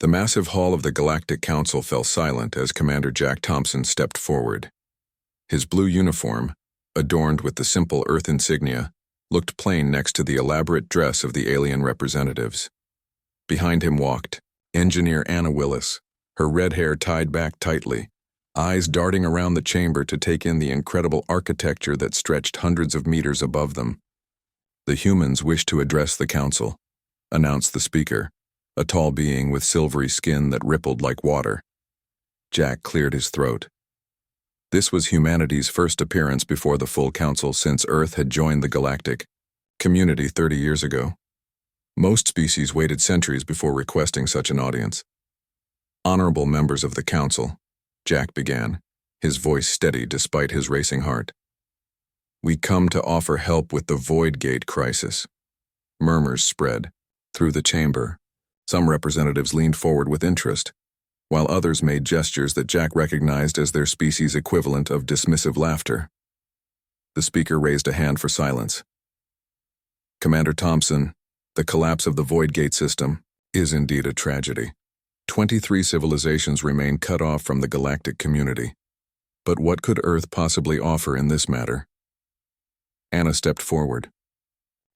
The massive hall of the Galactic Council fell silent as Commander Jack Thompson stepped forward. His blue uniform, adorned with the simple Earth insignia, looked plain next to the elaborate dress of the alien representatives. Behind him walked Engineer Anna Willis, her red hair tied back tightly, eyes darting around the chamber to take in the incredible architecture that stretched hundreds of meters above them. "The humans wish to address the council," announced the speaker, a tall being with silvery skin that rippled like water. Jack cleared his throat. This was humanity's first appearance before the full council since Earth had joined the galactic community 30 years ago. Most species waited centuries before requesting such an audience. "Honorable members of the council," Jack began, his voice steady despite his racing heart. "We come to offer help with the Void Gate crisis." Murmurs spread through the chamber. Some representatives leaned forward with interest, while others made gestures that Jack recognized as their species' equivalent of dismissive laughter. The speaker raised a hand for silence. "Commander Thompson, the collapse of the Void Gate system is indeed a tragedy. 23 civilizations remain cut off from the galactic community. But what could Earth possibly offer in this matter?" Anna stepped forward.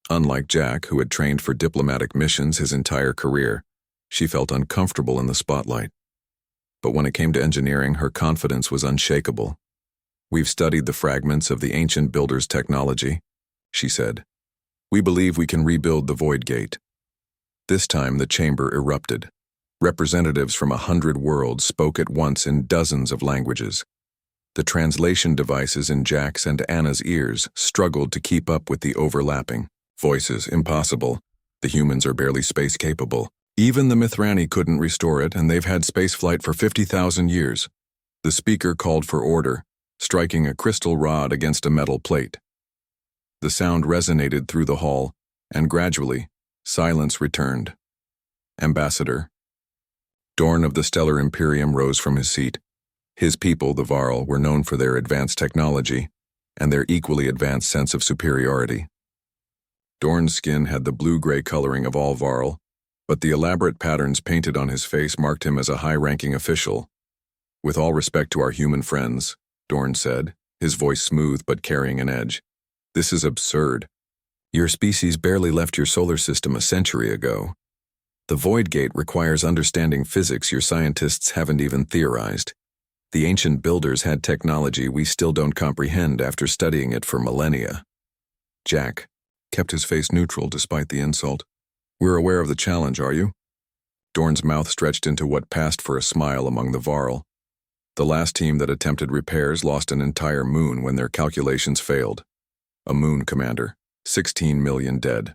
Unlike Jack, who had trained for diplomatic missions his entire career, she felt uncomfortable in the spotlight. But when it came to engineering, her confidence was unshakable. "We've studied the fragments of the ancient builders' technology," she said. "We believe we can rebuild the Void Gate." This time the chamber erupted. Representatives from 100 worlds spoke at once in dozens of languages. The translation devices in Jack's and Anna's ears struggled to keep up with the overlapping voices. "Impossible. The humans are barely space-capable. Even the Mithrani couldn't restore it, and they've had spaceflight for 50,000 years. The speaker called for order, striking a crystal rod against a metal plate. The sound resonated through the hall, and gradually, silence returned. "Ambassador." Dorn of the Stellar Imperium rose from his seat. His people, the Varl, were known for their advanced technology and their equally advanced sense of superiority. Dorn's skin had the blue-gray coloring of all Varl, but the elaborate patterns painted on his face marked him as a high-ranking official. "With all respect to our human friends," Dorn said, his voice smooth but carrying an edge, "this is absurd. Your species barely left your solar system a century ago. The Void Gate requires understanding physics your scientists haven't even theorized. The ancient builders had technology we still don't comprehend after studying it for millennia." Jack kept his face neutral despite the insult. "We're aware of the challenge, are you?" Dorn's mouth stretched into what passed for a smile among the Varl. The last team that attempted repairs lost an entire moon when their calculations failed. A moon, Commander. 16 million dead.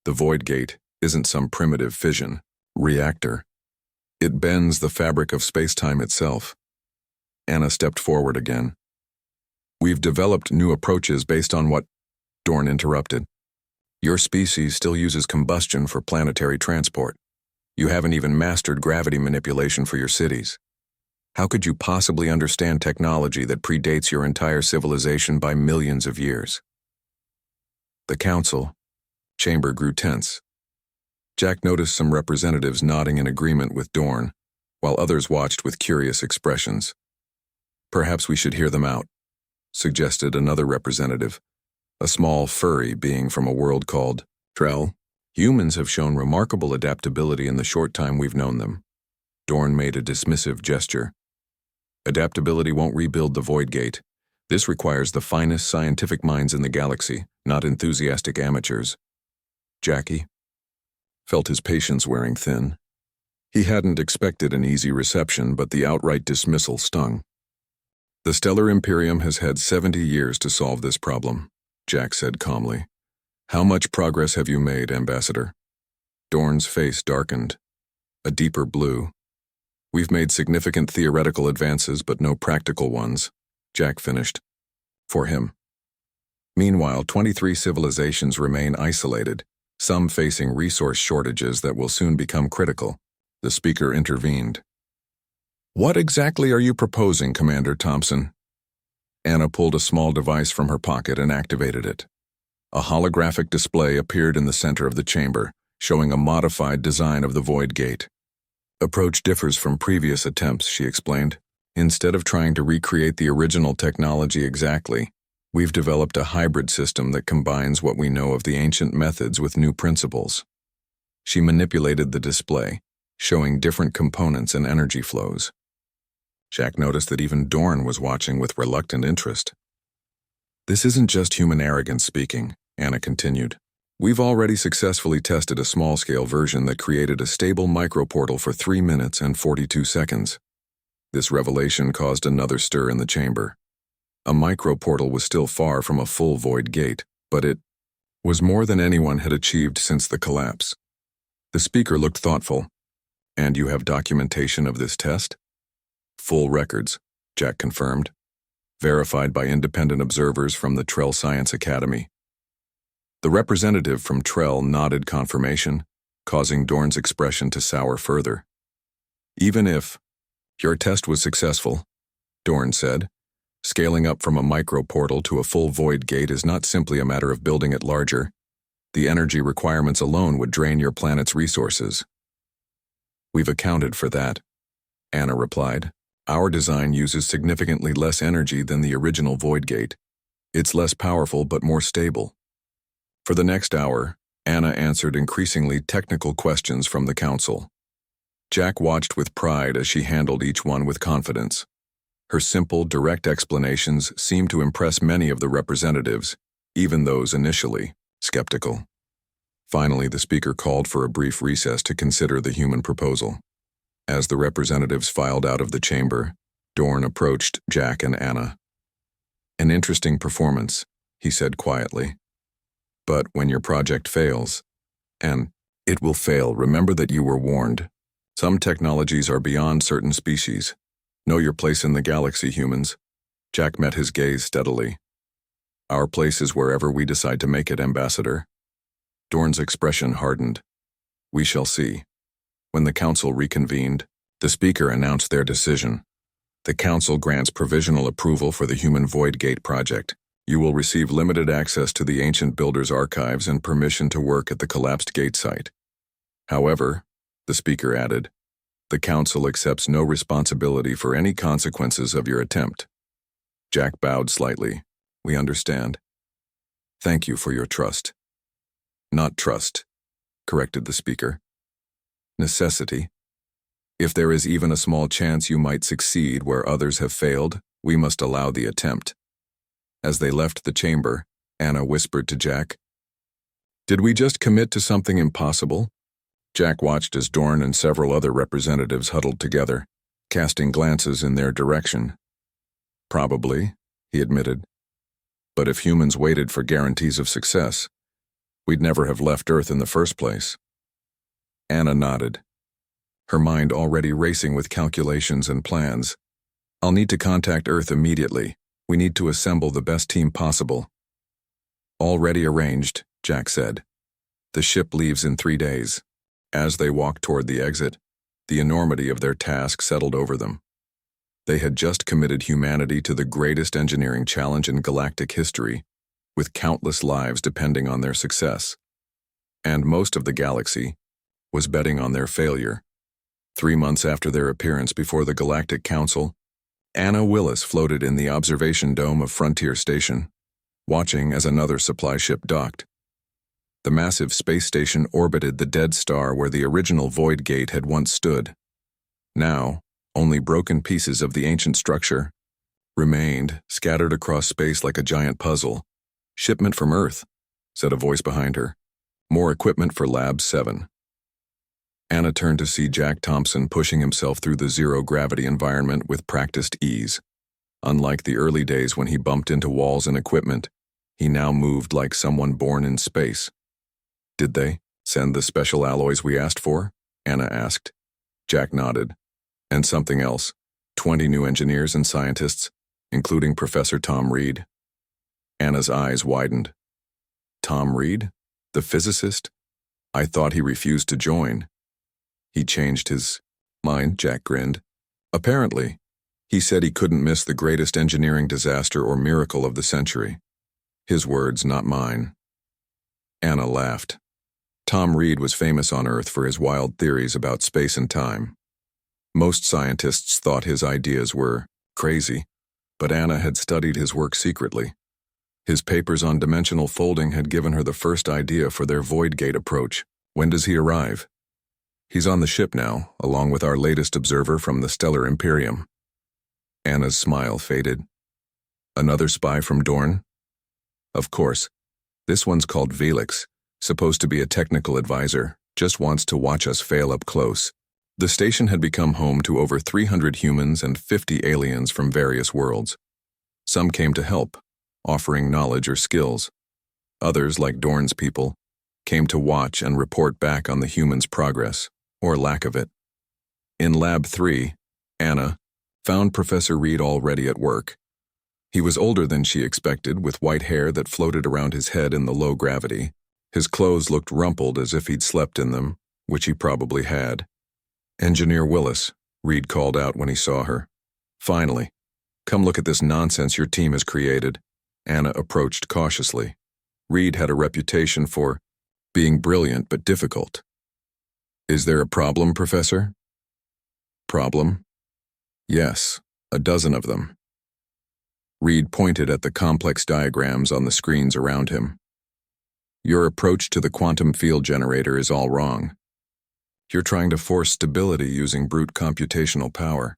The Void Gate isn't some primitive fission reactor. It bends the fabric of space-time itself. Anna stepped forward again. "We've developed new approaches based on what—" Dorn interrupted. "Your species still uses combustion for planetary transport. You haven't even mastered gravity manipulation for your cities. How could you possibly understand technology that predates your entire civilization by millions of years?" The council chamber grew tense. Jack noticed some representatives nodding in agreement with Dorn, while others watched with curious expressions. "Perhaps we should hear them out," suggested another representative, a small furry being from a world called Trell. "Humans have shown remarkable adaptability in the short time we've known them." Dorn made a dismissive gesture. "Adaptability won't rebuild the Void Gate. This requires the finest scientific minds in the galaxy, not enthusiastic amateurs." Jackie felt his patience wearing thin. He hadn't expected an easy reception, but the outright dismissal stung. "The Stellar Imperium has had 70 years to solve this problem," Jack said calmly. "How much progress have you made, Ambassador?" Dorn's face darkened, a deeper blue. "We've made significant theoretical advances, but no practical ones," Jack finished. For him. Meanwhile, 23 civilizations remain isolated, some facing resource shortages that will soon become critical. The speaker intervened. "What exactly are you proposing, Commander Thompson?" Anna pulled a small device from her pocket and activated it. A holographic display appeared in the center of the chamber, showing a modified design of the Void Gate. approach differs from previous attempts, she explained. Instead of trying to recreate the original technology exactly, we've developed a hybrid system that combines what we know of the ancient methods with new principles. She manipulated the display, showing different components and energy flows. Jack noticed that even Dorn was watching with reluctant interest. This isn't just human arrogance speaking, Anna continued. We've already successfully tested a small-scale version that created a stable microportal for 3 minutes and 42 seconds. This revelation caused another stir in the chamber. A microportal was still far from a full void gate, but it was more than anyone had achieved since the collapse. The speaker looked thoughtful. And you have documentation of this test? Full records, Jack confirmed, verified by independent observers from the Trell Science Academy. The representative from Trell nodded confirmation, causing Dorn's expression to sour further. Even if your test was successful, Dorn said, scaling up from a microportal to a full void gate is not simply a matter of building it larger. The energy requirements alone would drain your planet's resources. We've accounted for that, Anna replied. Our design uses significantly less energy than the original void gate. It's less powerful but more stable. For the next hour, Anna answered increasingly technical questions from the council. Jack watched with pride as she handled each one with confidence. Her simple, direct explanations seemed to impress many of the representatives, even those initially skeptical. Finally, the speaker called for a brief recess to consider the human proposal. As the representatives filed out of the chamber, Dorn approached Jack and Anna. An interesting performance, he said quietly. But when your project fails, and it will fail, remember that you were warned. Some technologies are beyond certain species. Know your place in the galaxy, humans. Jack met his gaze steadily. Our place is wherever we decide to make it, Ambassador. Dorn's expression hardened. We shall see. When the council reconvened, the speaker announced their decision. The council grants provisional approval for the Human Void Gate project. You will receive limited access to the Ancient Builders archives and permission to work at the collapsed gate site. However, the speaker added, the council accepts no responsibility for any consequences of your attempt. Jack bowed slightly. We understand. Thank you for your trust. Not trust, corrected the speaker. Necessity. If there is even a small chance you might succeed where others have failed, we must allow the attempt. As they left the chamber, Anna whispered to Jack, Did we just commit to something impossible? Jack watched as Dorn and several other representatives huddled together, casting glances in their direction. Probably, he admitted. But if humans waited for guarantees of success, we'd never have left Earth in the first place. Anna nodded, her mind already racing with calculations and plans. I'll need to contact Earth immediately. We need to assemble the best team possible. Already arranged, Jack said. The ship leaves in 3 days. As they walked toward the exit, the enormity of their task settled over them. They had just committed humanity to the greatest engineering challenge in galactic history, with countless lives depending on their success. And most of the galaxy was betting on their failure. 3 months after their appearance before the Galactic Council, Anna Willis floated in the observation dome of Frontier Station, watching as another supply ship docked. The massive space station orbited the dead star where the original Void Gate had once stood. Now, only broken pieces of the ancient structure remained, scattered across space like a giant puzzle. Shipment from Earth, said a voice behind her. More equipment for Lab 7. Anna turned to see Jack Thompson pushing himself through the zero-gravity environment with practiced ease. Unlike the early days when he bumped into walls and equipment, he now moved like someone born in space. Did they send the special alloys we asked for? Anna asked. Jack nodded. And something else. 20 new engineers and scientists, including Professor Tom Reed. Anna's eyes widened. Tom Reed? The physicist? I thought he refused to join. He changed his mind, Jack grinned. Apparently, he said he couldn't miss the greatest engineering disaster or miracle of the century. His words, not mine. Anna laughed. Tom Reed was famous on Earth for his wild theories about space and time. Most scientists thought his ideas were crazy, but Anna had studied his work secretly. His papers on dimensional folding had given her the first idea for their void gate approach. When does he arrive? He's on the ship now, along with our latest observer from the Stellar Imperium. Anna's smile faded. Another spy from Dorn? Of course. This one's called Felix, supposed to be a technical advisor, just wants to watch us fail up close. The station had become home to over 300 humans and 50 aliens from various worlds. Some came to help, offering knowledge or skills. Others, like Dorn's people, came to watch and report back on the humans' progress, or lack of it. In Lab 3, Anna found Professor Reed already at work. He was older than she expected, with white hair that floated around his head in the low gravity. His clothes looked rumpled as if he'd slept in them, which he probably had. "Engineer Willis," Reed called out when he saw her. "Finally. Come look at this nonsense your team has created." Anna approached cautiously. Reed had a reputation for being brilliant but difficult. "Is there a problem, Professor?" "Problem?" "Yes, a dozen of them." Reed pointed at the complex diagrams on the screens around him. "Your approach to the quantum field generator is all wrong. You're trying to force stability using brute computational power."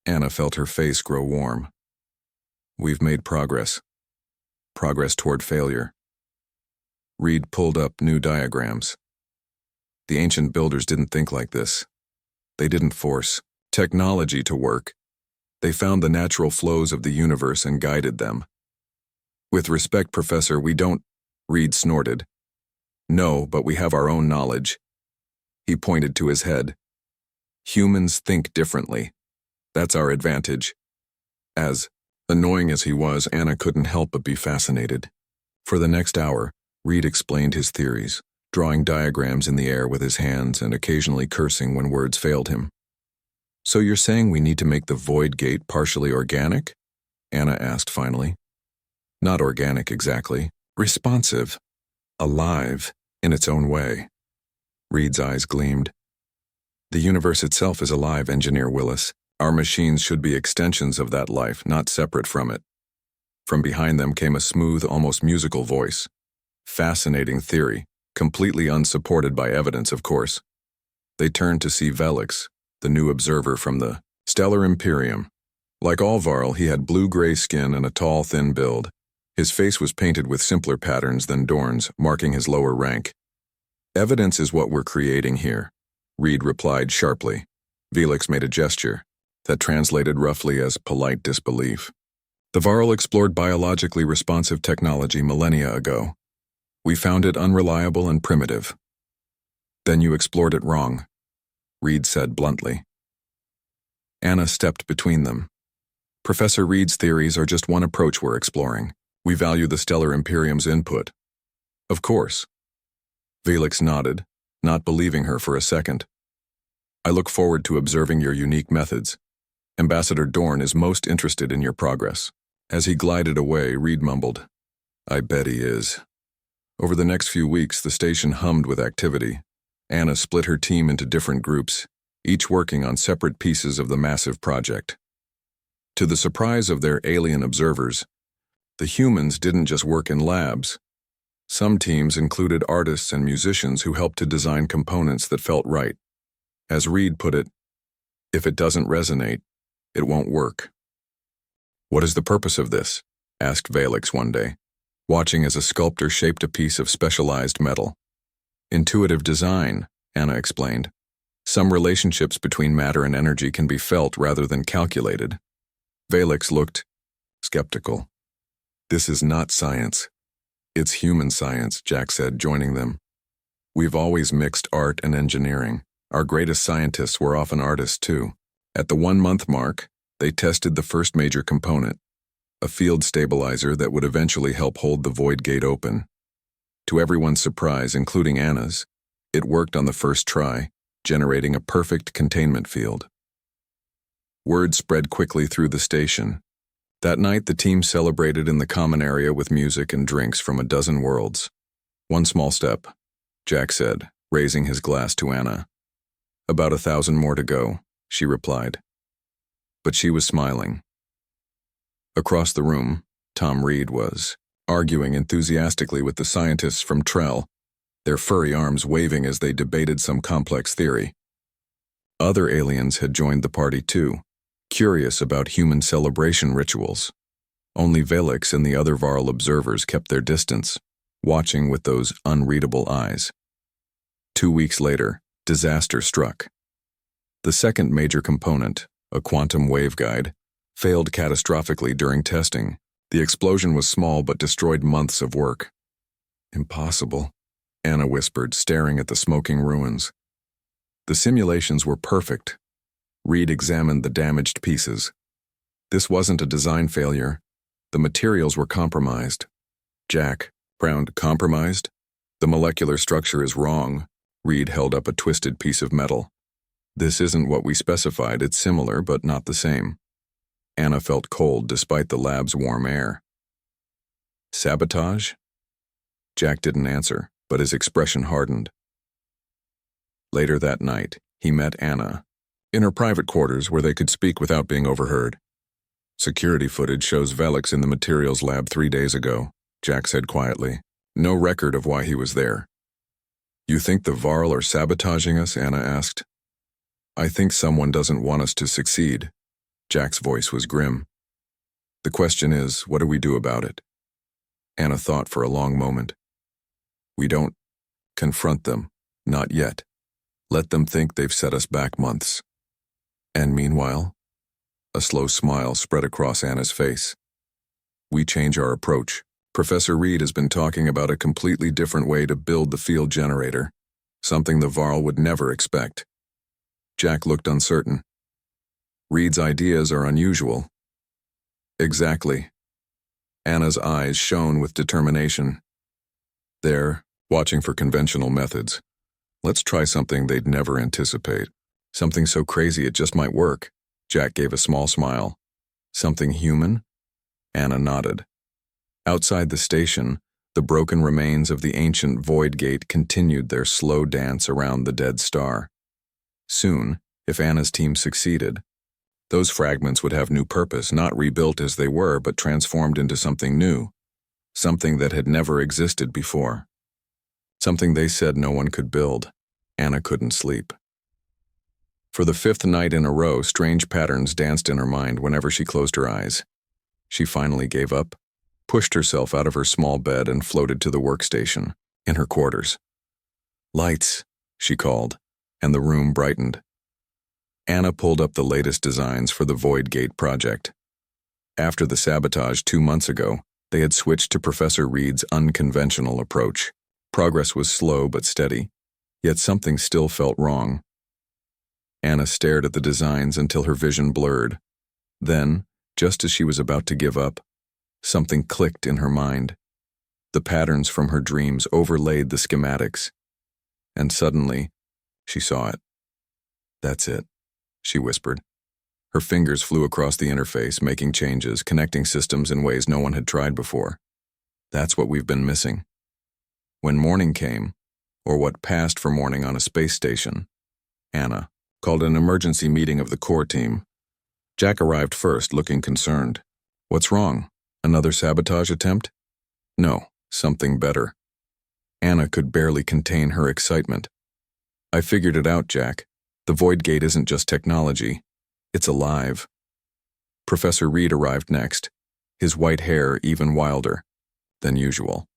Anna felt her face grow warm. "We've made progress. Progress toward failure." Reed pulled up new diagrams. The ancient builders didn't think like this. They didn't force technology to work. They found the natural flows of the universe and guided them. "With respect, Professor, we don't," Reed snorted. "No, but we have our own knowledge." He pointed to his head. "Humans think differently. That's our advantage." As annoying as he was, Anna couldn't help but be fascinated. For the next hour, Reed explained his theories, drawing diagrams in the air with his hands and occasionally cursing when words failed him. "So you're saying we need to make the void gate partially organic?" Anna asked finally. "Not organic exactly. Responsive. Alive, in its own way." Reed's eyes gleamed. "The universe itself is alive, Engineer Willis. Our machines should be extensions of that life, not separate from it." From behind them came a smooth, almost musical voice. "Fascinating theory, completely unsupported by evidence, of course." They turned to see Felix, the new observer from the Stellar Imperium. Like all Varl, he had blue-gray skin and a tall, thin build. His face was painted with simpler patterns than Dorn's, marking his lower rank. "Evidence is what we're creating here," Reed replied sharply. Felix made a gesture that translated roughly as polite disbelief. "The Varl explored biologically responsive technology millennia ago. We found it unreliable and primitive." "Then you explored it wrong," Reed said bluntly. Anna stepped between them. "Professor Reed's theories are just one approach we're exploring. We value the Stellar Imperium's input." "Of course." Felix nodded, not believing her for a second. "I look forward to observing your unique methods. Ambassador Dorn is most interested in your progress." As he glided away, Reed mumbled, "I bet he is." Over the next few weeks, the station hummed with activity. Anna split her team into different groups, each working on separate pieces of the massive project. To the surprise of their alien observers, the humans didn't just work in labs. Some teams included artists and musicians who helped to design components that felt right. As Reed put it, "If it doesn't resonate, it won't work." "What is the purpose of this?" asked Felix one day, watching as a sculptor shaped a piece of specialized metal. "Intuitive design," Anna explained. "Some relationships between matter and energy can be felt rather than calculated." Felix looked skeptical. "This is not science. It's human science," Jack said, joining them. "We've always mixed art and engineering. Our greatest scientists were often artists too." At the 1-month mark, they tested the first major component, a field stabilizer that would eventually help hold the void gate open. To everyone's surprise, including Anna's, it worked on the first try, generating a perfect containment field. Word spread quickly through the station. That night, the team celebrated in the common area with music and drinks from a dozen worlds. "One small step," Jack said, raising his glass to Anna. "About 1,000 more to go," she replied. But she was smiling. Across the room, Tom Reed was arguing enthusiastically with the scientists from Trell, their furry arms waving as they debated some complex theory. Other aliens had joined the party too, curious about human celebration rituals. Only Velix and the other Varl observers kept their distance, watching with those unreadable eyes. 2 weeks later, disaster struck. The second major component, a quantum waveguide, failed catastrophically during testing. The explosion was small but destroyed months of work. Impossible, Anna whispered, staring at the smoking ruins. The simulations were perfect. Reed examined the damaged pieces. This wasn't a design failure. The materials were compromised. Jack frowned. Compromised? The molecular structure is wrong. Reed held up a twisted piece of metal. This isn't what we specified. It's similar, but not the same. Anna felt cold despite the lab's warm air. Sabotage? Jack didn't answer, but his expression hardened. Later that night, he met Anna in her private quarters where they could speak without being overheard. Security footage shows Velix in the materials lab 3 days ago, Jack said quietly. No record of why he was there. You think the Varl are sabotaging us? Anna asked. I think someone doesn't want us to succeed. Jack's voice was grim. The question is, what do we do about it? Anna thought for a long moment. We don't confront them, not yet. Let them think they've set us back months. And meanwhile, a slow smile spread across Anna's face. We change our approach. Professor Reed has been talking about a completely different way to build the field generator, something the Varl would never expect. Jack looked uncertain. Reed's ideas are unusual. Exactly. Anna's eyes shone with determination. They're watching for conventional methods. Let's try something they'd never anticipate. Something so crazy it just might work. Jack gave a small smile. Something human? Anna nodded. Outside the station, the broken remains of the ancient Void Gate continued their slow dance around the dead star. Soon, if Anna's team succeeded, those fragments would have new purpose, not rebuilt as they were, but transformed into something new, something that had never existed before. Something they said no one could build. Anna couldn't sleep. For the 5th night in a row, strange patterns danced in her mind whenever she closed her eyes. She finally gave up, pushed herself out of her small bed and floated to the workstation, in her quarters. Lights, she called, and the room brightened. Anna pulled up the latest designs for the Void Gate project. After the sabotage 2 months ago, they had switched to Professor Reed's unconventional approach. Progress was slow but steady, yet something still felt wrong. Anna stared at the designs until her vision blurred. Then, just as she was about to give up, something clicked in her mind. The patterns from her dreams overlaid the schematics. And suddenly, she saw it. That's it, she whispered. Her fingers flew across the interface, making changes, connecting systems in ways no one had tried before. That's what we've been missing. When morning came, or what passed for morning on a space station, Anna called an emergency meeting of the core team. Jack arrived first, looking concerned. What's wrong? Another sabotage attempt? No, something better. Anna could barely contain her excitement. I figured it out, Jack. The Void Gate isn't just technology. It's alive. Professor Reed arrived next, his white hair even wilder than usual.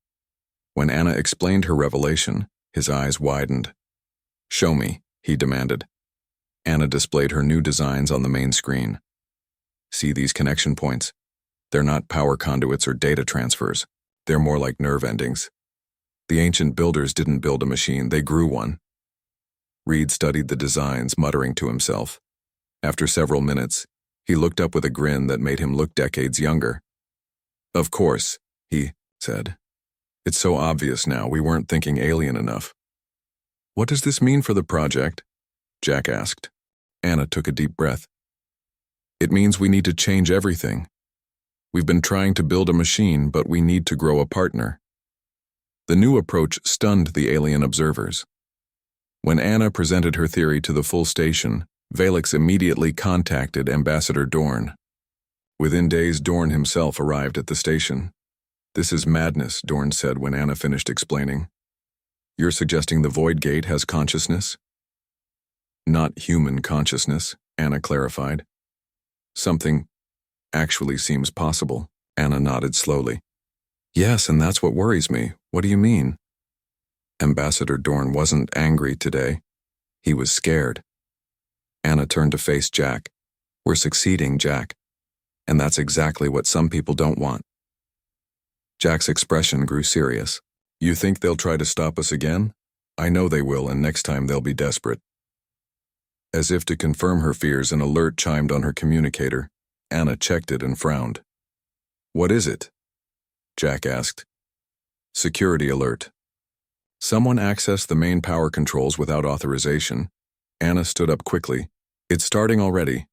When Anna explained her revelation, his eyes widened. Show me, he demanded. Anna displayed her new designs on the main screen. See these connection points? They're not power conduits or data transfers. They're more like nerve endings. The ancient builders didn't build a machine, they grew one. Reed studied the designs, muttering to himself. After several minutes, he looked up with a grin that made him look decades younger. Of course, he said. It's so obvious now, we weren't thinking alien enough. What does this mean for the project? Jack asked. Anna took a deep breath. It means we need to change everything. We've been trying to build a machine, but we need to grow a partner. The new approach stunned the alien observers. When Anna presented her theory to the full station, Valix immediately contacted Ambassador Dorn. Within days, Dorn himself arrived at the station. "This is madness," Dorn said when Anna finished explaining. "You're suggesting the Void Gate has consciousness?" "Not human consciousness," Anna clarified. "Something actually seems possible." Anna nodded slowly. "Yes, and that's what worries me. What do you mean?" Ambassador Dorn wasn't angry today. He was scared. Anna turned to face Jack. "We're succeeding, Jack. And that's exactly what some people don't want." Jack's expression grew serious. "You think they'll try to stop us again? I know they will, and next time they'll be desperate." As if to confirm her fears, an alert chimed on her communicator. Anna checked it and frowned. "What is it?" Jack asked. "Security alert. Someone accessed the main power controls without authorization." Anna stood up quickly. "It's starting already."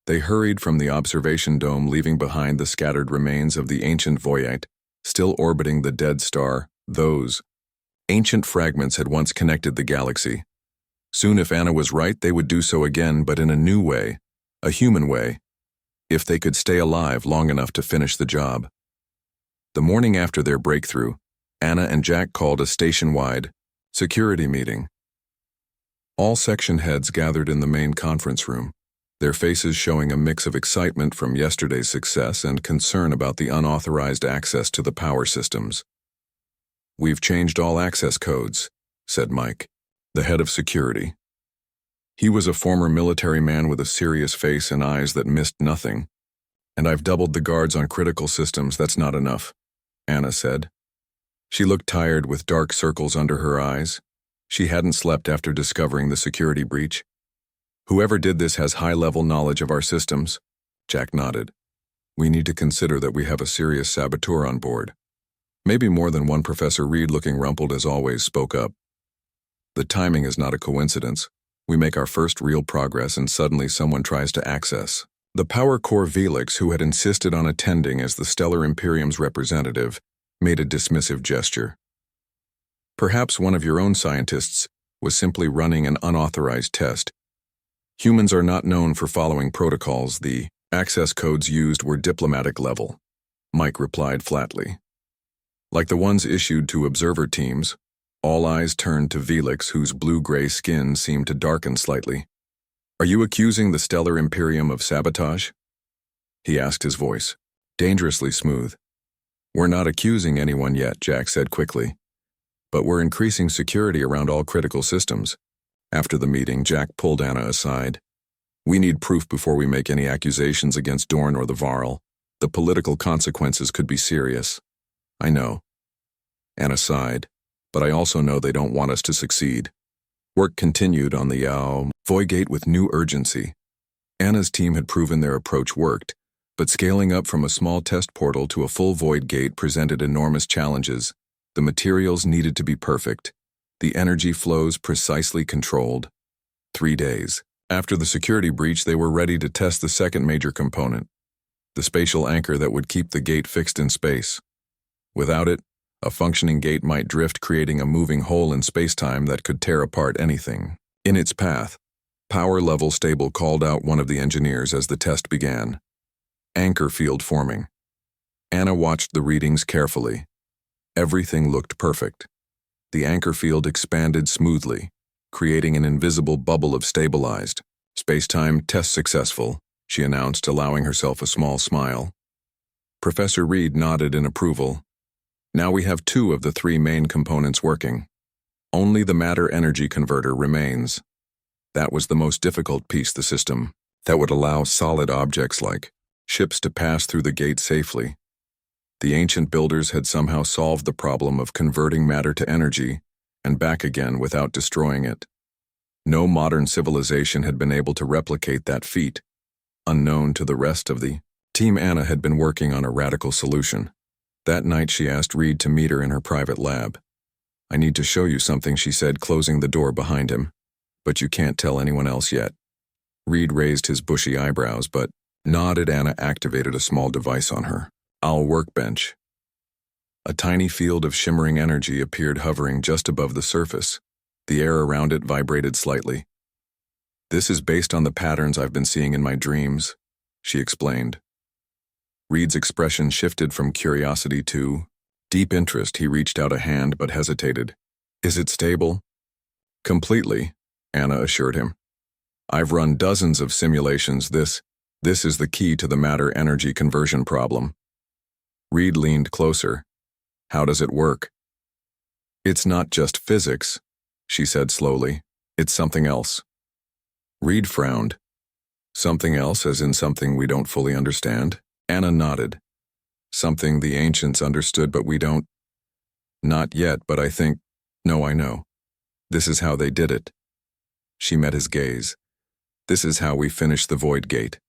They hurried from the observation dome, leaving behind the scattered remains of the ancient Voyite, still orbiting the dead star. Those ancient fragments had once connected the galaxy. Soon, if Anna was right, they would do so again, but in a new way, a human way, if they could stay alive long enough to finish the job. The morning after their breakthrough, Anna and Jack called a station-wide security meeting. All section heads gathered in the main conference room, their faces showing a mix of excitement from yesterday's success and concern about the unauthorized access to the power systems. "We've changed all access codes," said Mike, the head of security. He was a former military man with a serious face and eyes that missed nothing. "And I've doubled the guards on critical systems. That's not enough," Anna said. She looked tired with dark circles under her eyes. She hadn't slept after discovering the security breach. "Whoever did this has high-level knowledge of our systems." Jack nodded. "We need to consider that we have a serious saboteur on board." Maybe more than one. Professor Reed, looking rumpled as always, spoke up. "The timing is not a coincidence. We make our first real progress and suddenly someone tries to access." The Power Core Valix, who had insisted on attending as the Stellar Imperium's representative, made a dismissive gesture. "Perhaps one of your own scientists was simply running an unauthorized test. Humans are not known for following protocols. The access codes used were diplomatic level," Mike replied flatly. "Like the ones issued to observer teams." All eyes turned to Valix, whose blue-gray skin seemed to darken slightly. "Are you accusing the Stellar Imperium of sabotage?" he asked, his voice dangerously smooth. "We're not accusing anyone yet," Jack said quickly. "But we're increasing security around all critical systems." After the meeting, Jack pulled Anna aside. "We need proof before we make any accusations against Dorn or the Varl. The political consequences could be serious." "I know." Anna sighed. "But I also know they don't want us to succeed." Work continued on the Void Gate with new urgency. Anna's team had proven their approach worked, but scaling up from a small test portal to a full Void Gate presented enormous challenges. The materials needed to be perfect, the energy flows precisely controlled. 3 days after the security breach, they were ready to test the second major component, the spatial anchor that would keep the gate fixed in space. Without it, a functioning gate might drift, creating a moving hole in space-time that could tear apart anything in its path. Power Level Stable called out one of the engineers as the test began. Anchor field forming. Anna watched the readings carefully. Everything looked perfect. The anchor field expanded smoothly, creating an invisible bubble of stabilized. "Space-time test successful," she announced, allowing herself a small smile. Professor Reed nodded in approval. "Now we have 2 of the 3 main components working. Only the matter-energy converter remains. That was the most difficult piece, the system that would allow solid objects like ships to pass through the gate safely. The ancient builders had somehow solved the problem of converting matter to energy and back again without destroying it. No modern civilization had been able to replicate that feat. Unknown to the rest of the team, Anna had been working on a radical solution. That night she asked Reed to meet her in her private lab. "I need to show you something," she said, closing the door behind him. "But you can't tell anyone else yet." Reed raised his bushy eyebrows, but nodded. Anna activated a small device on her workbench. A tiny field of shimmering energy appeared, hovering just above the surface. The air around it vibrated slightly. This is based on the patterns I've been seeing in my dreams, she explained. Reed's expression shifted from curiosity to deep interest. He reached out a hand but hesitated. Is it stable? Completely, Anna assured him. I've run dozens of simulations. This is the key to the matter-energy conversion problem. Reed leaned closer. How does it work? It's not just physics, she said slowly. It's something else. Reed frowned. Something else, as in something we don't fully understand? Anna nodded. Something the ancients understood but we don't? Not yet, but I think, no, I know. This is how they did it. She met his gaze. This is how we finished the Void Gate.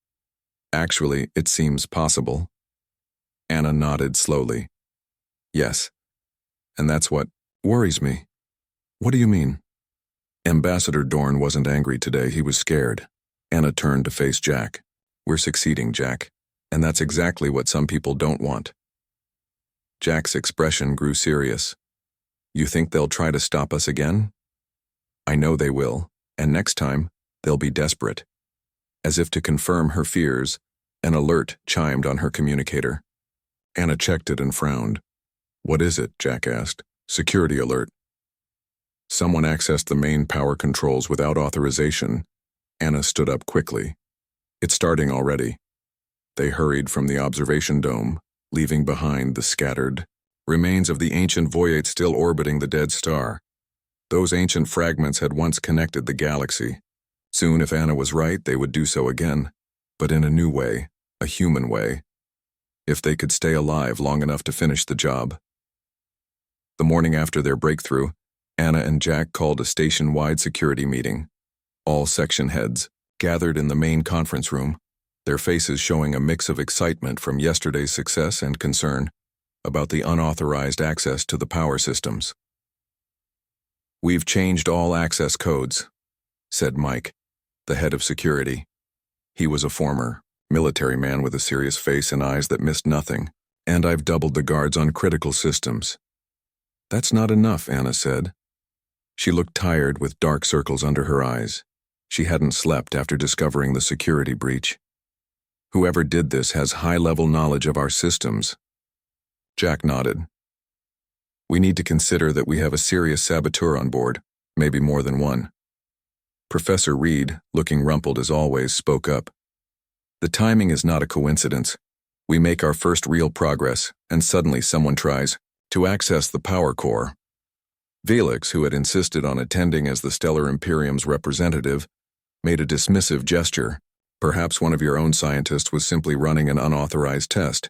Actually, it seems possible. Anna nodded slowly. Yes. And that's what worries me. What do you mean? Ambassador Dorn wasn't angry today, he was scared. Anna turned to face Jack. We're succeeding, Jack. And that's exactly what some people don't want. Jack's expression grew serious. You think they'll try to stop us again? I know they will, and next time, they'll be desperate. As if to confirm her fears, an alert chimed on her communicator. Anna checked it and frowned. What is it? Jack asked. Security alert. Someone accessed the main power controls without authorization. Anna stood up quickly. It's starting already. They hurried from the observation dome, leaving behind the scattered remains of the ancient Voyate still orbiting the dead star. Those ancient fragments had once connected the galaxy. Soon, if Anna was right, they would do so again, but in a new way, a human way. If they could stay alive long enough to finish the job. The morning after their breakthrough, Anna and Jack called a station-wide security meeting. All section heads gathered in the main conference room, their faces showing a mix of excitement from yesterday's success and concern about the unauthorized access to the power systems. We've changed all access codes, said Mike, the head of security. He was a former military man with a serious face and eyes that missed nothing, and I've doubled the guards on critical systems. That's not enough, Anna said. She looked tired with dark circles under her eyes. She hadn't slept after discovering the security breach. Whoever did this has high-level knowledge of our systems. Jack nodded. We need to consider that we have a serious saboteur on board, maybe more than one. Professor Reed, looking rumpled as always, spoke up. The timing is not a coincidence. We make our first real progress, and suddenly someone tries to access the power core. Velix, who had insisted on attending as the Stellar Imperium's representative, made a dismissive gesture. Perhaps one of your own scientists was simply running an unauthorized test.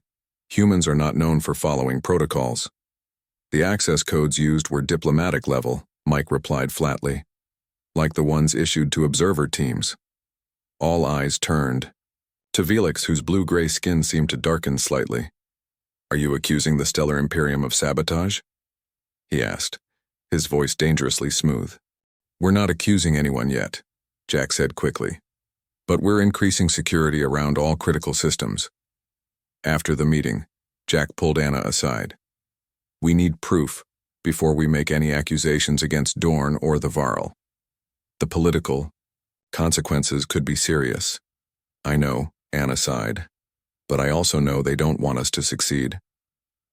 Humans are not known for following protocols. The access codes used were diplomatic level, Mike replied flatly, like the ones issued to observer teams. All eyes turned to Velix, whose blue-gray skin seemed to darken slightly. Are you accusing the Stellar Imperium of sabotage? He asked, his voice dangerously smooth. We're not accusing anyone yet, Jack said quickly. But we're increasing security around all critical systems. After the meeting, Jack pulled Anna aside. We need proof before we make any accusations against Dorn or the Varl. The political consequences could be serious. I know, Anna sighed, but I also know they don't want us to succeed.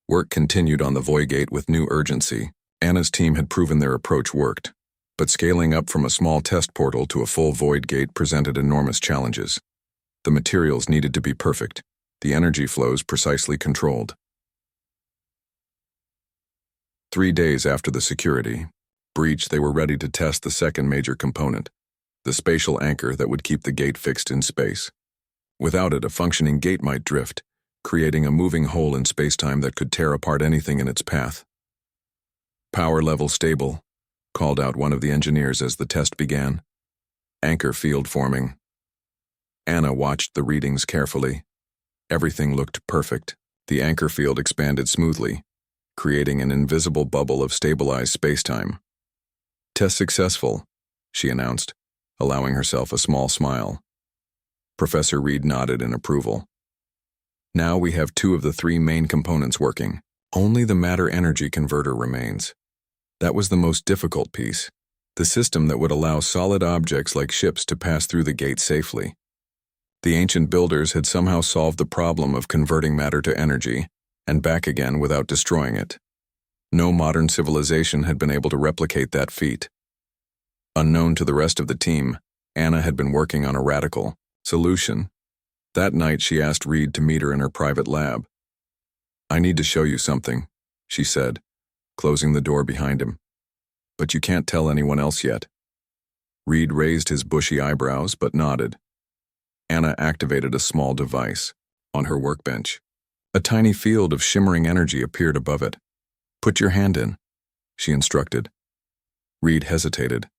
Work continued on the Voygate with new urgency. Anna's team had proven their approach worked, but scaling up from a small test portal to a full Void Gate presented enormous challenges. The materials needed to be perfect, the energy flows precisely controlled. 3 days after the security breach, they were ready to test the second major component, the spatial anchor that would keep the gate fixed in space. Without it, a functioning gate might drift, creating a moving hole in spacetime that could tear apart anything in its path. Power level stable, called out one of the engineers as the test began. Anchor field forming. Anna watched the readings carefully. Everything looked perfect. The anchor field expanded smoothly, creating an invisible bubble of stabilized spacetime. Test successful, she announced, allowing herself a small smile. Professor Reed nodded in approval. Now we have 2 of the 3 main components working. Only the matter-energy converter remains. That was the most difficult piece. the system that would allow solid objects like ships to pass through the gate safely. The ancient builders had somehow solved the problem of converting matter to energy and back again without destroying it. No modern civilization had been able to replicate that feat. Unknown to the rest of the team, Anna had been working on a radical solution. That night she asked Reed to meet her in her private lab. "I need to show you something," she said, closing the door behind him. "But you can't tell anyone else yet." Reed raised his bushy eyebrows but nodded. Anna activated a small device on her workbench. A tiny field of shimmering energy appeared above it. "Put your hand in," she instructed. Reed hesitated.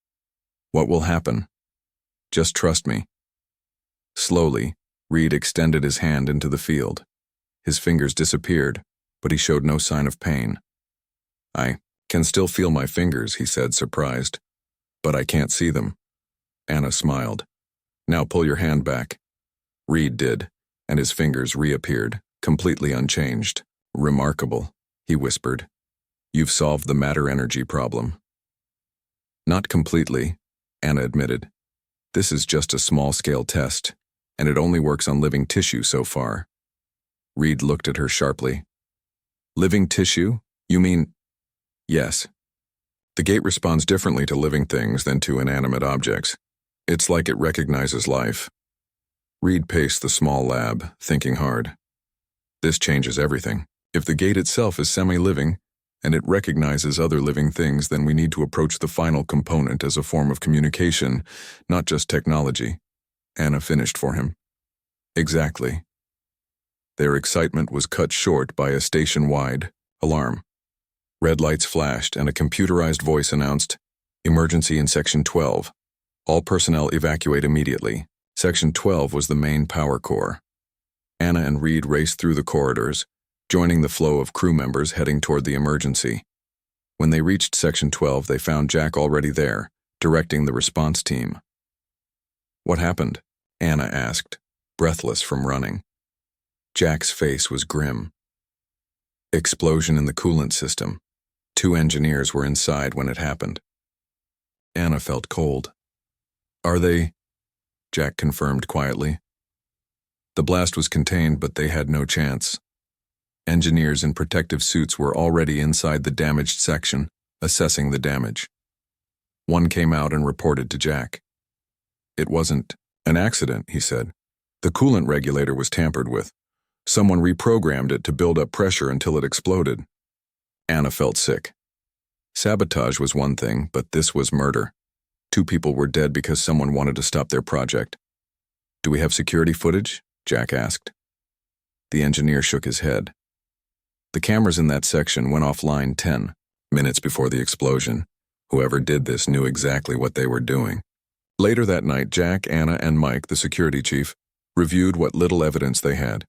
"What will happen?" "Just trust me." Slowly, Reed extended his hand into the field. His fingers disappeared, but he showed no sign of pain. "I can still feel my fingers," he said, surprised. "But I can't see them." Anna smiled. "Now pull your hand back." Reed did, and his fingers reappeared, completely unchanged. "Remarkable," he whispered. "You've solved the matter-energy problem." "Not completely," Anna admitted. "This is just a small-scale test, and it only works on living tissue so far." Reed looked at her sharply. "Living tissue? You mean—" "Yes. The gate responds differently to living things than to inanimate objects. It's like it recognizes life." Reed paced the small lab, thinking hard. "This changes everything. If the gate itself is semi-living, and it recognizes other living things, then we need to approach the final component as a form of communication, not just technology." Anna finished for him. "Exactly." Their excitement was cut short by a station-wide alarm. Red lights flashed and a computerized voice announced, "Emergency in Section 12. All personnel evacuate immediately." Section 12 was the main power core. Anna and Reed raced through the corridors, joining the flow of crew members heading toward the emergency. When they reached Section 12, they found Jack already there, directing the response team. "What happened?" Anna asked, breathless from running. Jack's face was grim. "Explosion in the coolant system. 2 engineers were inside when it happened." Anna felt cold. "Are they?" Jack confirmed quietly. "The blast was contained, but they had no chance." Engineers in protective suits were already inside the damaged section, assessing the damage. One came out and reported to Jack. "It wasn't an accident," he said. "The coolant regulator was tampered with. Someone reprogrammed it to build up pressure until it exploded." Anna felt sick. Sabotage was one thing, but this was murder. 2 people were dead because someone wanted to stop their project. "Do we have security footage?" Jack asked. The engineer shook his head. "The cameras in that section went offline 10 minutes before the explosion. Whoever did this knew exactly what they were doing." Later that night, Jack, Anna, and Mike, the security chief, reviewed what little evidence they had.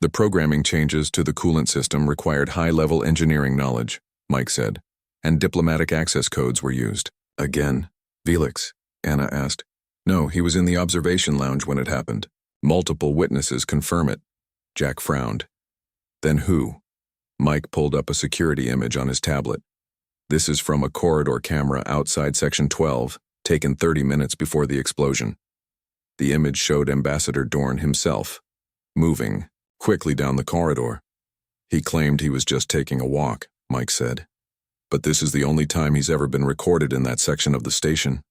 The programming changes to the coolant system required high-level engineering knowledge, Mike said, and diplomatic access codes were used. "Again, Felix?" Anna asked. "No, he was in the observation lounge when it happened. Multiple witnesses confirm it." Jack frowned. "Then who?" Mike pulled up a security image on his tablet. "This is from a corridor camera outside Section 12, taken 30 minutes before the explosion." The image showed Ambassador Dorn himself, moving quickly down the corridor. "He claimed he was just taking a walk," Mike said. "But this is the only time he's ever been recorded in that section of the station."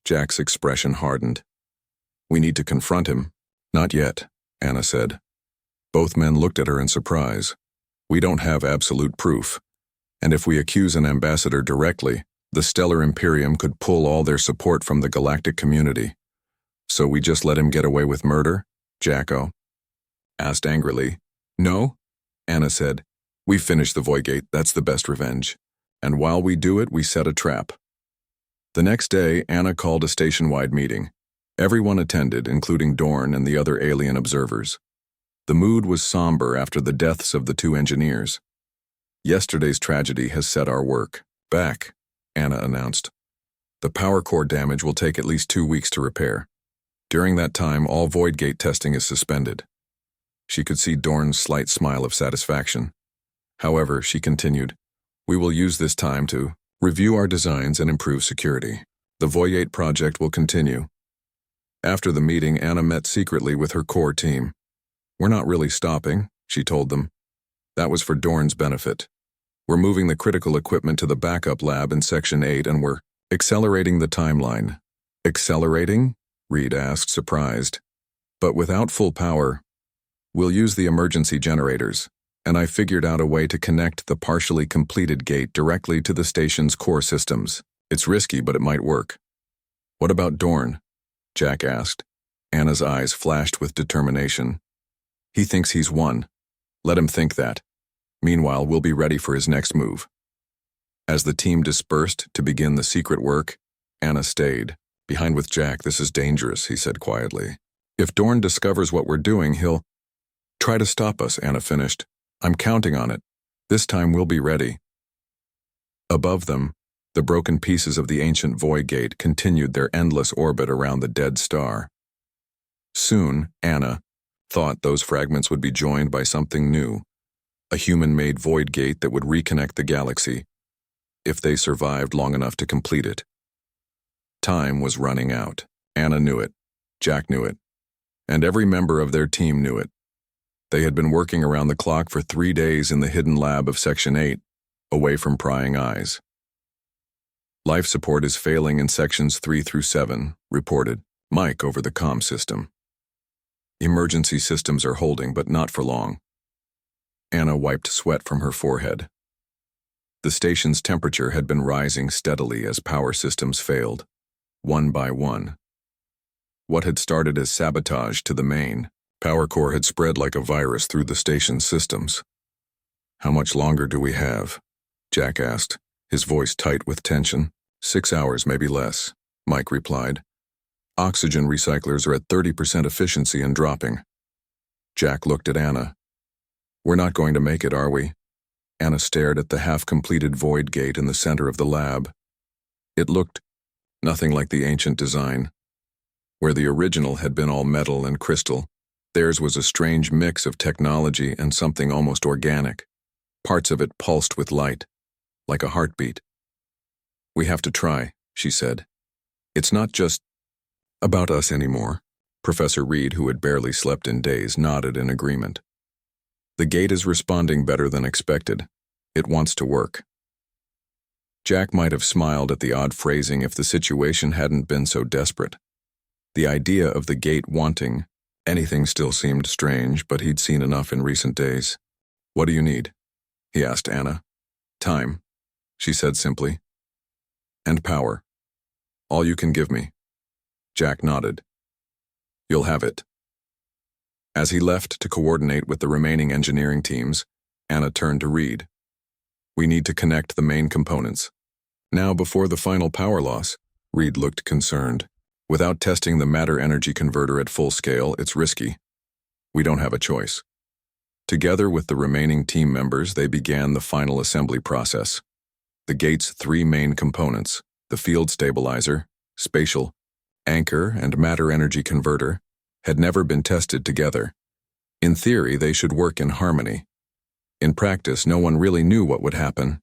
Jack's expression hardened. "We need to confront him." "Not yet," Anna said. Both men looked at her in surprise. "We don't have absolute proof. And if we accuse an ambassador directly, the Stellar Imperium could pull all their support from the galactic community. So we just let him get away with murder?" Jacko asked angrily. "No," Anna said. "We finished the Voidgate, that's the best revenge. And while we do it, we set a trap." The next day, Anna called a station-wide meeting. Everyone attended, including Dorn and the other alien observers. The mood was somber after the deaths of the 2 engineers. "Yesterday's tragedy has set our work back," Anna announced. "The power core damage will take at least 2 weeks to repair. During that time, all Voidgate testing is suspended." She could see Dorn's slight smile of satisfaction. "However," she continued, "we will use this time to Review our designs and improve security. The Voyagate project will continue. After the meeting, Anna met secretly with her core team. We're not really stopping, she told them. That was for Dorn's benefit. We're moving the critical equipment to the backup lab in Section 8 and we're accelerating the timeline. Accelerating? Reed asked, surprised. But without full power, we'll use the emergency generators, and I figured out a way to connect the partially completed gate directly to the station's core systems. It's risky, but it might work. What about Dorn? Jack asked. Anna's eyes flashed with determination. He thinks he's won. Let him think that. Meanwhile, we'll be ready for his next move. As the team dispersed to begin the secret work, Anna stayed. Behind with Jack, this is dangerous, he said quietly. If Dorn discovers what we're doing, he'll try to stop us, Anna finished. I'm counting on it. This time we'll be ready. Above them, the broken pieces of the ancient Voyagate continued their endless orbit around the dead star. Soon, Anna thought those fragments would be joined by something new, a human-made Voidgate that would reconnect the galaxy, if they survived long enough to complete it. Time was running out. Anna knew it. Jack knew it. And every member of their team knew it. They had been working around the clock for 3 days in the hidden lab of Section 8, away from prying eyes. Life support is failing in Sections 3 through 7, reported Mike over the comm system. Emergency systems are holding, but not for long. Anna wiped sweat from her forehead. The station's temperature had been rising steadily as power systems failed, one by one. What had started as sabotage to the main power core had spread like a virus through the station's systems. How much longer do we have? Jack asked, his voice tight with tension. 6 hours, maybe less, Mike replied. Oxygen recyclers are at 30% efficiency and dropping. Jack looked at Anna. We're not going to make it, are we? Anna stared at the half-completed void gate in the center of the lab. It looked nothing like the ancient design. Where the original had been all metal and crystal, theirs was a strange mix of technology and something almost organic. Parts of it pulsed with light, like a heartbeat. We have to try, she said. It's not just about us anymore. Professor Reed, who had barely slept in days, nodded in agreement. The gate is responding better than expected. It wants to work. Jack might have smiled at the odd phrasing if the situation hadn't been so desperate. The idea of the gate wanting anything still seemed strange, but he'd seen enough in recent days. What do you need? He asked Anna. Time, she said simply. And power. All you can give me. Jack nodded. You'll have it. As he left to coordinate with the remaining engineering teams, Anna turned to Reed. We need to connect the main components. Now, before the final power loss, Reed looked concerned. Without testing the matter-energy converter at full scale, it's risky. We don't have a choice. Together with the remaining team members, they began the final assembly process. The gate's 3 main components, the field stabilizer, spatial, anchor, and matter-energy converter, had never been tested together. In theory, they should work in harmony. In practice, no one really knew what would happen.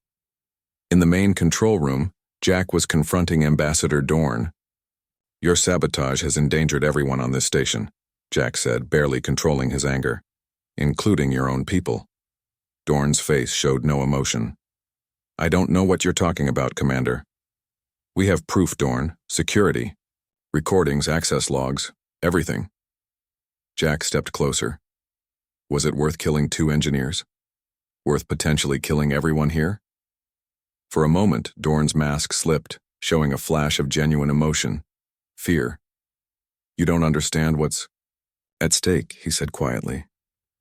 In the main control room, Jack was confronting Ambassador Dorn. Your sabotage has endangered everyone on this station, Jack said, barely controlling his anger, including your own people. Dorn's face showed no emotion. I don't know what you're talking about, Commander. We have proof, Dorn, security, recordings, access logs, everything. Jack stepped closer. Was it worth killing 2 engineers? Worth potentially killing everyone here? For a moment, Dorn's mask slipped, showing a flash of genuine emotion. Fear. You don't understand what's at stake, he said quietly.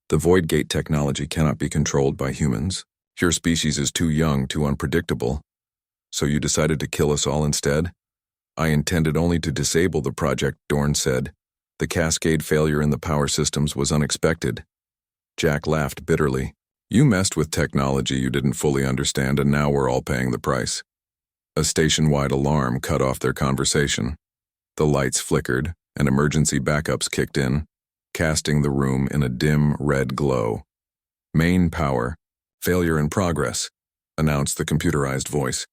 The Voidgate technology cannot be controlled by humans. Your species is too young, too unpredictable. So you decided to kill us all instead? I intended only to disable the project, Dorn said. The cascade failure in the power systems was unexpected. Jack laughed bitterly. You messed with technology you didn't fully understand, and now we're all paying the price. A station-wide alarm cut off their conversation. The lights flickered, and emergency backups kicked in, casting the room in a dim red glow. Main power, failure in progress, announced the computerized voice.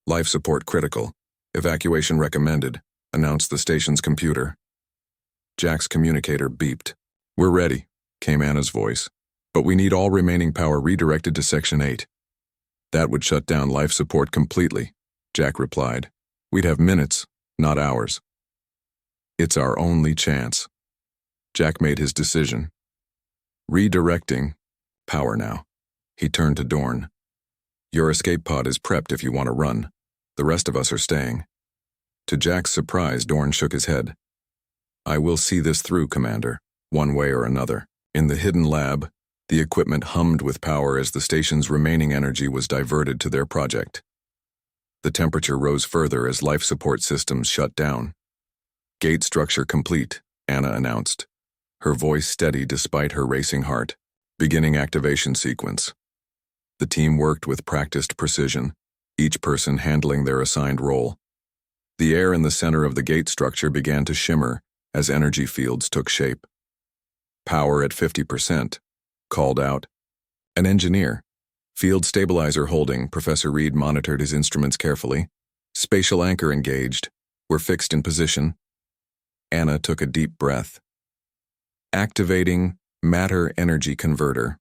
Life support critical. Evacuation recommended, announced the station's computer. Jack's communicator beeped. We're ready, came Anna's voice. But we need all remaining power redirected to Section 8. That would shut down life support completely, Jack replied. We'd have minutes, not hours. It's our only chance. Jack made his decision. Redirecting power now. He turned to Dorn. Your escape pod is prepped if you want to run. The rest of us are staying. To Jack's surprise, Dorn shook his head. I will see this through, Commander, one way or another. In the hidden lab, the equipment hummed with power as the station's remaining energy was diverted to their project. The temperature rose further as life support systems shut down. Gate structure complete, Anna announced, her voice steady despite her racing heart. Beginning activation sequence. The team worked with practiced precision, each person handling their assigned role. The air in the center of the gate structure began to shimmer as energy fields took shape. Power at 50%, called out. An engineer. Field stabilizer holding, Professor Reed monitored his instruments carefully. Spatial anchor engaged. We're fixed in position. Anna took a deep breath. Activating matter-energy converter.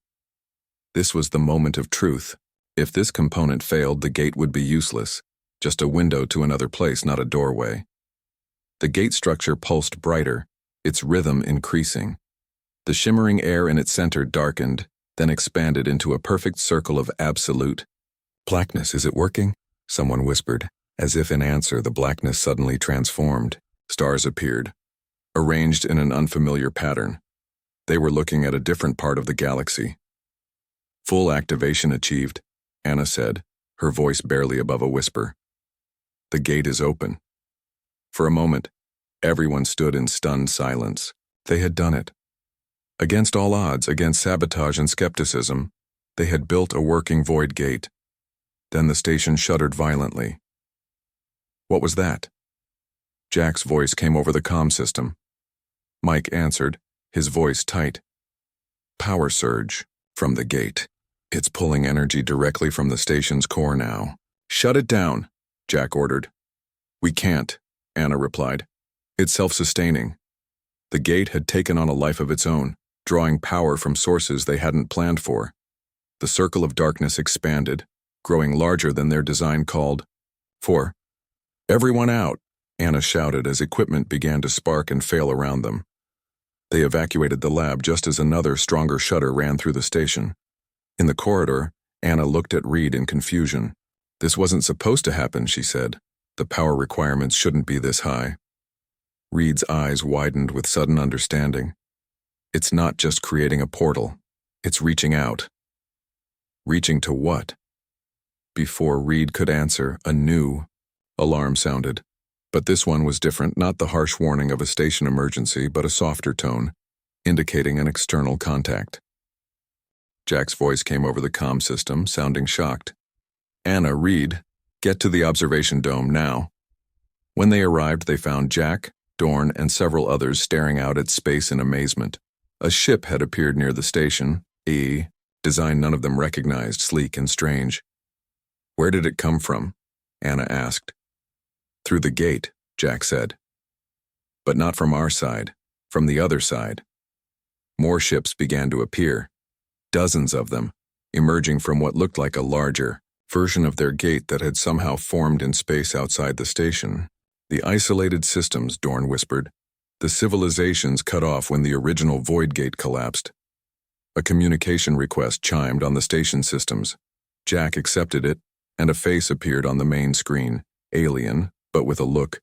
This was the moment of truth. If this component failed, the gate would be useless. Just a window to another place, not a doorway. The gate structure pulsed brighter, its rhythm increasing. The shimmering air in its center darkened, then expanded into a perfect circle of absolute. Blackness, is it working? Someone whispered. As if in answer, the blackness suddenly transformed. Stars appeared, arranged in an unfamiliar pattern. They were looking at a different part of the galaxy. Full activation achieved, Anna said, her voice barely above a whisper. The gate is open. For a moment, everyone stood in stunned silence. They had done it. Against all odds, against sabotage and skepticism, they had built a working void gate. Then the station shuddered violently. What was that? Jack's voice came over the comm system. Mike answered, his voice tight. Power surge from the gate. It's pulling energy directly from the station's core now. Shut it down, Jack ordered. We can't, Anna replied. It's self-sustaining. The gate had taken on a life of its own, drawing power from sources they hadn't planned for. The circle of darkness expanded, growing larger than their design called for. Everyone out, Anna shouted as equipment began to spark and fail around them. They evacuated the lab just as another, stronger shudder ran through the station. In the corridor, Anna looked at Reed in confusion. This wasn't supposed to happen, she said. The power requirements shouldn't be this high. Reed's eyes widened with sudden understanding. It's not just creating a portal. It's reaching out. Reaching to what? Before Reed could answer, a new alarm sounded. But this one was different, not the harsh warning of a station emergency, but a softer tone, indicating an external contact. Jack's voice came over the comm system, sounding shocked. Anna, Reed, get to the observation dome now. When they arrived, they found Jack, Dorn, and several others staring out at space in amazement. A ship had appeared near the station, a design none of them recognized, sleek and strange. Where did it come from? Anna asked. Through the gate, Jack said. But not from our side, from the other side. More ships began to appear, dozens of them, emerging from what looked like a larger version of their gate that had somehow formed in space outside the station. The isolated systems, Dorn whispered. The civilizations cut off when the original void gate collapsed. A communication request chimed on the station systems. Jack accepted it, and a face appeared on the main screen, alien, but with a look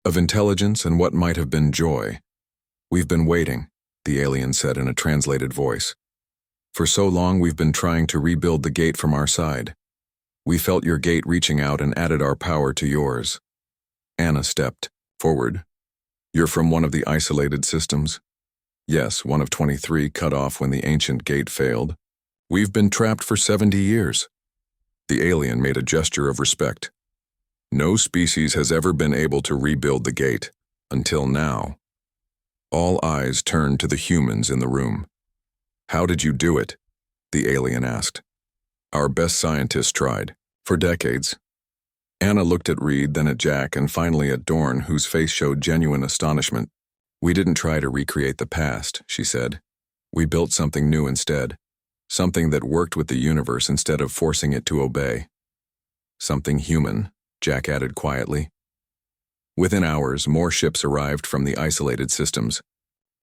of intelligence and what might have been joy. We've been waiting, the alien said in a translated voice. For so long we've been trying to rebuild the gate from our side. We felt your gate reaching out and added our power to yours. Anna stepped forward. You're from one of the isolated systems? Yes, one of 23 cut off when the ancient gate failed. We've been trapped for 70 years. The alien made a gesture of respect. No species has ever been able to rebuild the gate, until now. All eyes turned to the humans in the room. How did you do it? The alien asked. Our best scientists tried, for decades. Anna looked at Reed, then at Jack, and finally at Dorn, whose face showed genuine astonishment. "We didn't try to recreate the past," she said. "We built something new instead. Something that worked with the universe instead of forcing it to obey." "Something human," Jack added quietly. Within hours, more ships arrived from the isolated systems,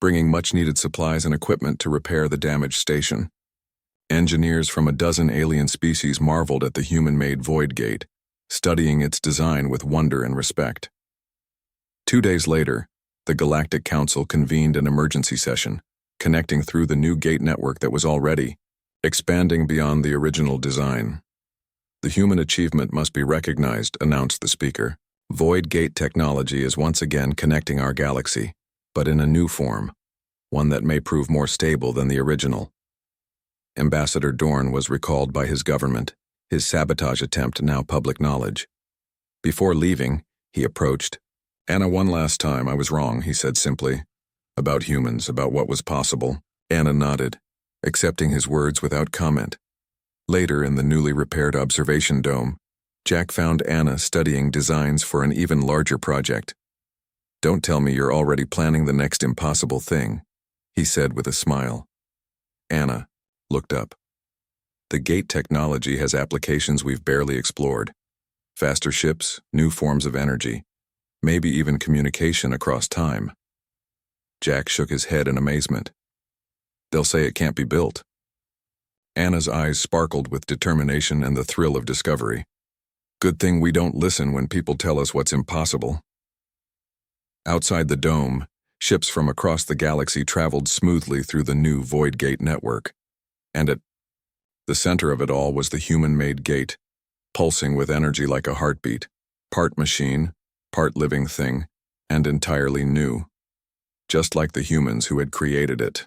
bringing much-needed supplies and equipment to repair the damaged station. Engineers from a dozen alien species marveled at the human-made Void Gate, studying its design with wonder and respect. 2 days later, the Galactic Council convened an emergency session, connecting through the new gate network that was already expanding beyond the original design. "The human achievement must be recognized," announced the speaker. "Void Gate technology is once again connecting our galaxy, but in a new form, one that may prove more stable than the original." Ambassador Dorn was recalled by his government, his sabotage attempt now public knowledge. Before leaving, he approached. "Anna, one last time, I was wrong," he said simply. "About humans, about what was possible." Anna nodded, accepting his words without comment. Later, in the newly repaired observation dome, Jack found Anna studying designs for an even larger project. "Don't tell me you're already planning the next impossible thing," he said with a smile. Anna looked up. "The gate technology has applications we've barely explored. Faster ships, new forms of energy, maybe even communication across time." Jack shook his head in amazement. "They'll say it can't be built." Anna's eyes sparkled with determination and the thrill of discovery. "Good thing we don't listen when people tell us what's impossible." Outside the dome, ships from across the galaxy traveled smoothly through the new Void Gate network. And at the center of it all was the human-made gate, pulsing with energy like a heartbeat, part machine, part living thing, and entirely new. Just like the humans who had created it.